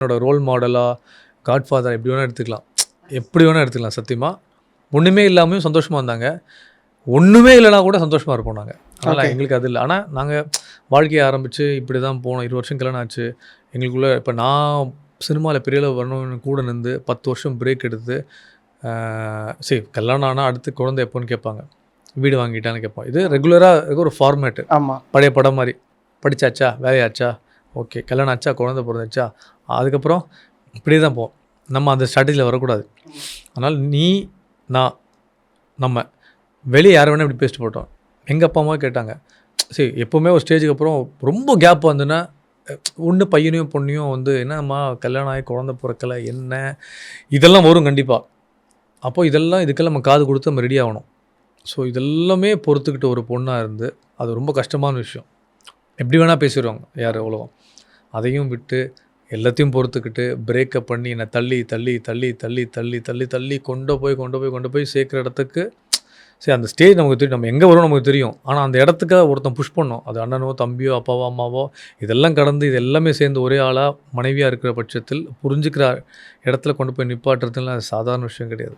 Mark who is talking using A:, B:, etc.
A: என்னோட ரோல் மாடலாக காட்ஃபாதர் எப்படி வேணால் எடுத்துக்கலாம், எப்படி வேணால் எடுத்துக்கலாம். சத்தியமாக ஒன்றுமே இல்லாமையும் சந்தோஷமாக இருந்தாங்க, ஒன்றுமே இல்லைனா கூட சந்தோஷமாக இருப்போம் நாங்கள். அதனால் எங்களுக்கு அது இல்லை. ஆனால் நாங்கள் வாழ்க்கையை ஆரம்பித்து இப்படி தான் போனோம். 20 வருஷம் கல்யாணம் ஆச்சு எங்களுக்குள்ளே. இப்போ நான் சினிமாவில் பெரிய அளவு வரணும்னு கூட நின்று 10 வருஷம் பிரேக் எடுத்து சரி கல்யாணம் ஆனால் அடுத்து குழந்தை எப்போன்னு கேட்பாங்க, வீடு வாங்கிட்டான்னு கேட்போம். இது ரெகுலராக ஒரு ஃபார்மேட்டு.
B: ஆமாம்,
A: பழைய படம் மாதிரி. படித்தாச்சா, வேலையாச்சா, ஓகே, கல்யாணம் ஆச்சா, குழந்தை பிறந்தாச்சா, அதுக்கப்புறம் இப்படியே தான் போவோம். நம்ம அந்த ஸ்ட்ராட்டஜியில் வரக்கூடாது. அதனால் நீ நான் நம்ம வெளியே யாரை வேணால் இப்படி பேசிட்டு போட்டோம். எங்கள் அப்பா அம்மா கேட்டாங்க, சரி எப்போவுமே ஒரு ஸ்டேஜுக்கு அப்புறம் ரொம்ப கேப் வந்துன்னா ஒன்று பையனையும் பொண்ணையும் வந்து என்னம்மா கல்யாணம் ஆகி குழந்தை பிறக்கலை என்ன இதெல்லாம் வரும் கண்டிப்பாக. அப்போது இதுக்கெல்லாம் நம்ம காது கொடுத்து நம்ம ரெடி ஆகணும். ஸோ இதெல்லாமே பொறுத்துக்கிட்டு ஒரு பொண்ணாக இருந்து அது ரொம்ப கஷ்டமான விஷயம். எப்படி வேணால் பேசிடுவாங்க யார் உலகம். அதையும் விட்டு எல்லாத்தையும் பொறுத்துக்கிட்டு பிரேக்கப் பண்ணி என்னை தள்ளி தள்ளி தள்ளி தள்ளி தள்ளி தள்ளி தள்ளி கொண்டு போய் சேர்க்குற இடத்துக்கு சரி அந்த ஸ்டேஜ் நமக்கு தெரியும், நம்ம எங்கே வரும் நமக்கு தெரியும். ஆனால் அந்த இடத்துக்காக ஒருத்தன் புஷ் பண்ணோம். அது அண்ணனோ தம்பியோ அப்பாவோ அம்மாவோ இதெல்லாம் கடந்து இது எல்லாமே சேர்ந்து ஒரே ஆளாக மனைவியாக இருக்கிற பட்சத்தில் புரிஞ்சுக்கிற இடத்துல கொண்டு போய் நிப்பாட்டுறதுலாம் அது சாதாரண விஷயம் கிடையாது.